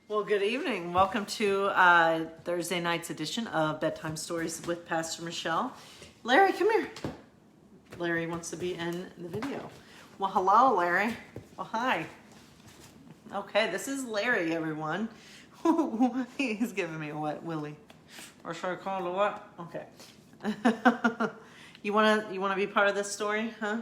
Well, good evening. Welcome to Thursday night's edition of Bedtime Stories with Pastor Michelle. Larry, come here. Larry wants to be in the video. Well, hello, Larry. Well, hi. Okay, this is Larry, everyone. He's giving me a wet willy. Or should I call it a what? Okay. You wanna be part of this story, huh?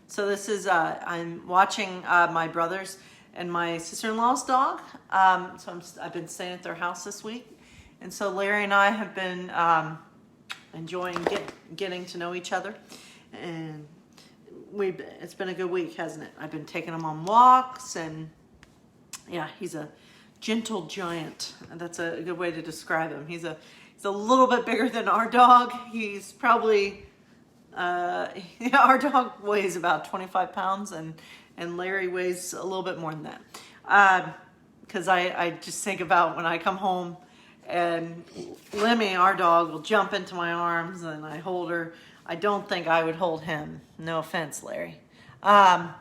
So this is I'm watching my brother's and my sister-in-law's dog. I've been staying at their house this week, and so Larry and I have been enjoying getting to know each other, and it's been a good week, hasn't it? I've been taking him on walks, and yeah, he's a gentle giant. That's a good way to describe him. He's a little bit bigger than our dog. He's probably our dog weighs about 25 pounds, and Larry weighs a little bit more than that. Because I just think about when I come home and Lemmy, our dog, will jump into my arms and I hold her. I don't think I would hold him. No offense, Larry. I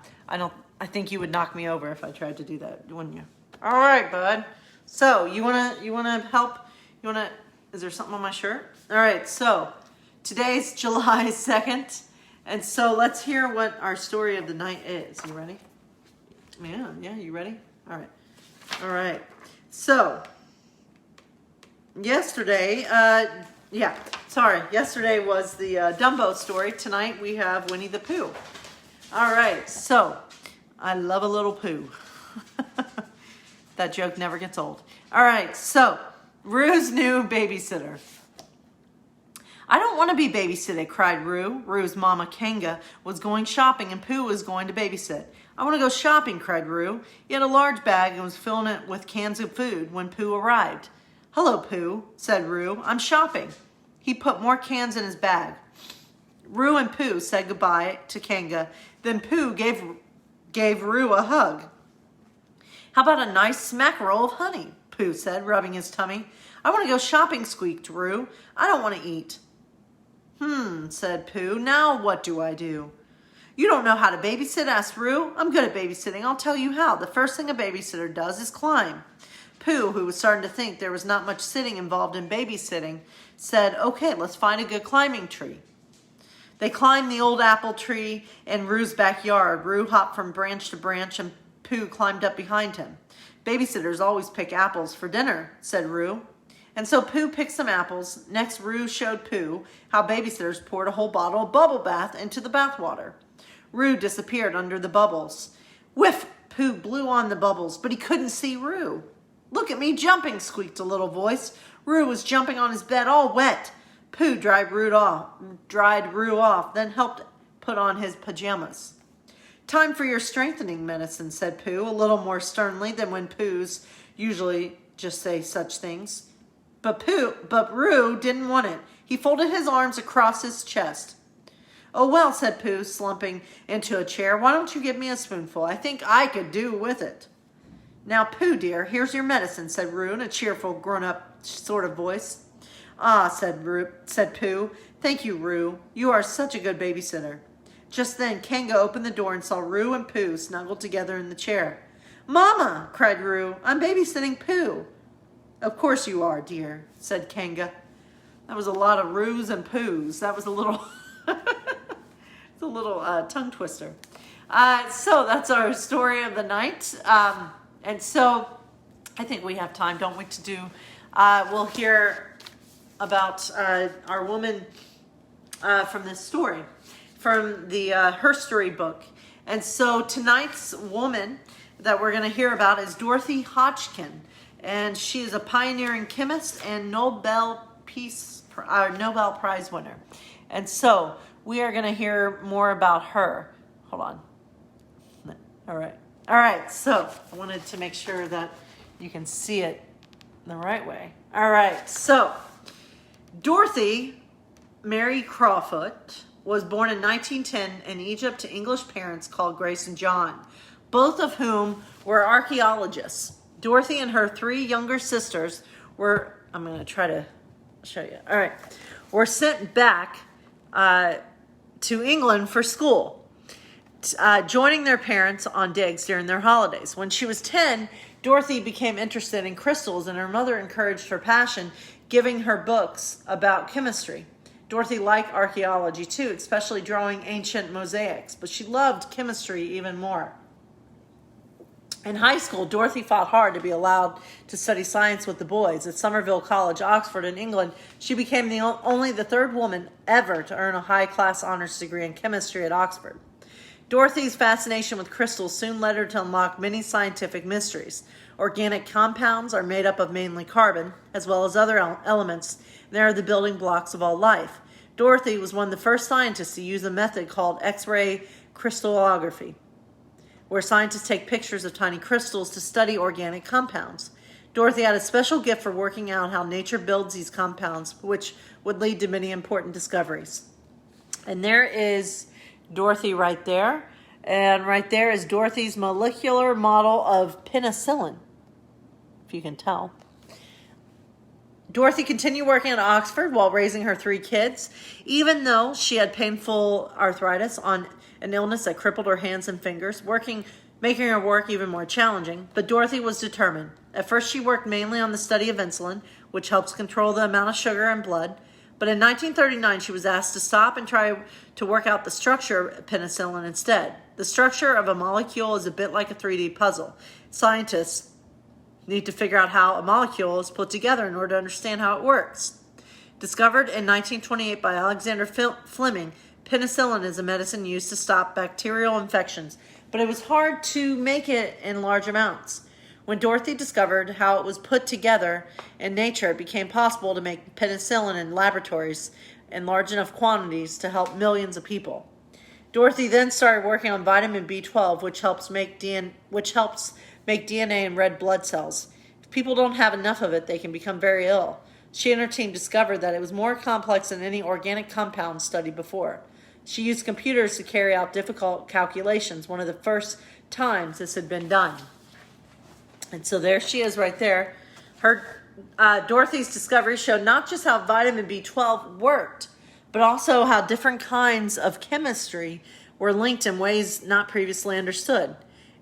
think you would knock me over if I tried to do that, wouldn't you? All right, bud. So you wanna help? Is there something on my shirt? All right. So today's July 2nd. And so let's hear what our story of the night is. You ready? Yeah, you ready? All right. So, yesterday was the Dumbo story. Tonight we have Winnie the Pooh. All right, so I love a little Pooh. That joke never gets old. All right, so Rue's new babysitter. I don't want to be babysitted, cried Rue. Rue's mama, Kanga, was going shopping and Pooh was going to babysit. I want to go shopping, cried Rue. He had a large bag and was filling it with cans of food when Pooh arrived. Hello, Pooh, said Rue. I'm shopping. He put more cans in his bag. Rue and Pooh said goodbye to Kanga. Then Pooh gave Rue a hug. How about a nice smackerel of honey, Pooh said, rubbing his tummy. I want to go shopping, squeaked Rue. I don't want to eat. Said Pooh. Now what do I do? You don't know how to babysit, asked Rue. I'm good at babysitting. I'll tell you how. The first thing a babysitter does is climb. Pooh, who was starting to think there was not much sitting involved in babysitting, said, okay, let's find a good climbing tree. They climbed the old apple tree in Rue's backyard. Rue hopped from branch to branch and Pooh climbed up behind him. Babysitters always pick apples for dinner, said Rue. And so Pooh picked some apples. Next, Rue showed Pooh how babysitters poured a whole bottle of bubble bath into the bathwater. Rue disappeared under the bubbles. Whiff! Pooh blew on the bubbles, but he couldn't see Rue. Look at me jumping, squeaked a little voice. Rue was jumping on his bed all wet. Pooh dried Rue off, then helped put on his pajamas. Time for your strengthening medicine, said Pooh, a little more sternly than when Poohs usually just say such things. But Rue didn't want it. He folded his arms across his chest. Oh, well, said Pooh, slumping into a chair. Why don't you give me a spoonful? I think I could do with it. Now, Pooh, dear, here's your medicine, said Rue in a cheerful, grown-up sort of voice. Ah, said Pooh. Thank you, Rue. You are such a good babysitter. Just then, Kanga opened the door and saw Rue and Pooh snuggled together in the chair. Mama, cried Rue, I'm babysitting Pooh. Of course you are, dear, said Kanga. That was a lot of Rues and Poohs. That was a little, it's a little tongue twister. So that's our story of the night. And so I think we have time, don't we, to do, we'll hear about our woman from this story, from the Her Story book. And so tonight's woman that we're going to hear about is Dorothy Hodgkin. And she is a pioneering chemist and Nobel Prize winner. And so we are going to hear more about her. Hold on. All right. So I wanted to make sure that you can see it the right way. All right. So Dorothy Mary Crawford was born in 1910 in Egypt to English parents called Grace and John, both of whom were archaeologists. Dorothy and her three younger sisters were, I'm going to try to show you. All right. Were sent back to England for school, joining their parents on digs during their holidays. When she was 10, Dorothy became interested in crystals, and her mother encouraged her passion, giving her books about chemistry. Dorothy liked archaeology too, especially drawing ancient mosaics, but she loved chemistry even more. In high school, Dorothy fought hard to be allowed to study science with the boys. At Somerville College, Oxford, in England, she became only the third woman ever to earn a high-class honors degree in chemistry at Oxford. Dorothy's fascination with crystals soon led her to unlock many scientific mysteries. Organic compounds are made up of mainly carbon, as well as other elements. They are the building blocks of all life. Dorothy was one of the first scientists to use a method called X-ray crystallography, where scientists take pictures of tiny crystals to study organic compounds. Dorothy had a special gift for working out how nature builds these compounds, which would lead to many important discoveries. And there is Dorothy right there. And right there is Dorothy's molecular model of penicillin, if you can tell. Dorothy continued working at Oxford while raising her 3 kids, even though she had painful arthritis on an illness that crippled her hands and fingers, making her work even more challenging. But Dorothy was determined. At first, she worked mainly on the study of insulin, which helps control the amount of sugar in blood. But in 1939, she was asked to stop and try to work out the structure of penicillin instead. The structure of a molecule is a bit like a 3D puzzle. Scientists need to figure out how a molecule is put together in order to understand how it works. Discovered in 1928 by Alexander Fleming, penicillin is a medicine used to stop bacterial infections, but it was hard to make it in large amounts. When Dorothy discovered how it was put together in nature, it became possible to make penicillin in laboratories in large enough quantities to help millions of people. Dorothy then started working on vitamin B12, which helps make DNA in red blood cells. If people don't have enough of it, they can become very ill. She and her team discovered that it was more complex than any organic compound studied before. She used computers to carry out difficult calculations, one of the first times this had been done. And so there she is right there. Dorothy's discovery showed not just how vitamin B12 worked, but also how different kinds of chemistry were linked in ways not previously understood.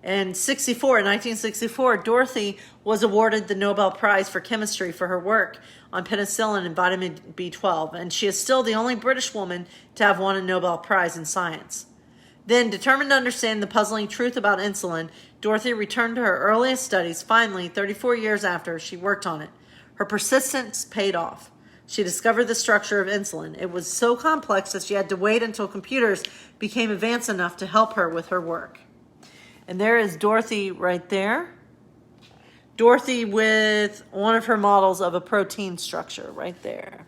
In 1964, Dorothy was awarded the Nobel Prize for Chemistry for her work on penicillin and vitamin B12, and she is still the only British woman to have won a Nobel Prize in science. Then, determined to understand the puzzling truth about insulin, Dorothy returned to her earliest studies. Finally, 34 years after she worked on it, her persistence paid off. She discovered the structure of insulin. It was so complex that she had to wait until computers became advanced enough to help her with her work. And there is Dorothy right there. Dorothy with one of her models of a protein structure right there.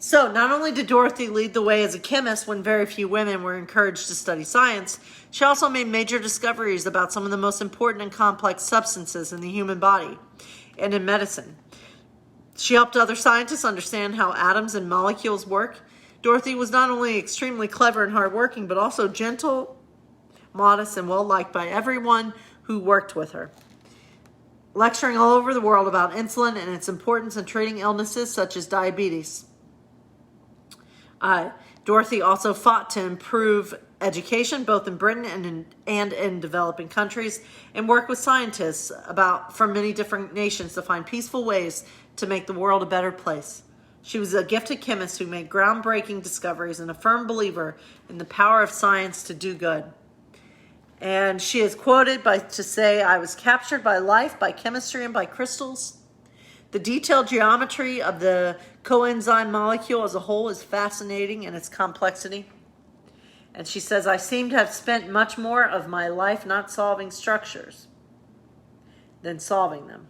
So not only did Dorothy lead the way as a chemist when very few women were encouraged to study science, she also made major discoveries about some of the most important and complex substances in the human body and in medicine. She helped other scientists understand how atoms and molecules work. Dorothy was not only extremely clever and hardworking, but also gentle, modest, and well-liked by everyone who worked with her. Lecturing all over the world about insulin and its importance in treating illnesses such as diabetes. Dorothy also fought to improve education both in Britain and in developing countries, and worked with scientists from many different nations to find peaceful ways to make the world a better place. She was a gifted chemist who made groundbreaking discoveries and a firm believer in the power of science to do good. And she is quoted to say, "I was captured by life, by chemistry, and by crystals. The detailed geometry of the coenzyme molecule as a whole is fascinating in its complexity." And she says, "I seem to have spent much more of my life not solving structures than solving them."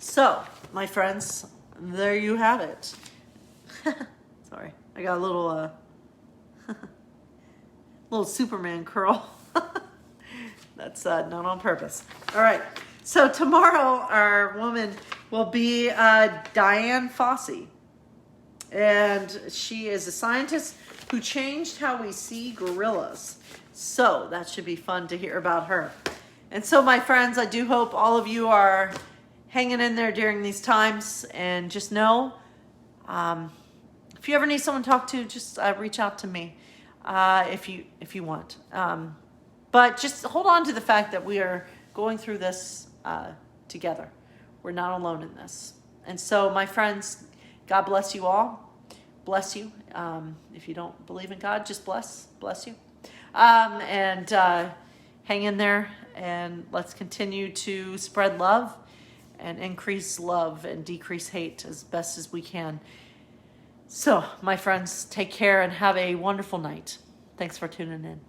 So, my friends, there you have it. Sorry, I got a little little Superman curl. That's not on purpose. All right. So tomorrow our woman will be Diane Fossey. And she is a scientist who changed how we see gorillas. So that should be fun to hear about her. And so, my friends, I do hope all of you are hanging in there during these times. And just know, if you ever need someone to talk to, just reach out to me if you want. But just hold on to the fact that we are going through this together. We're not alone in this. And so, my friends, God bless you all. Bless you. If you don't believe in God, just bless you. And hang in there, and let's continue to spread love and increase love and decrease hate as best as we can. So, my friends, take care and have a wonderful night. Thanks for tuning in.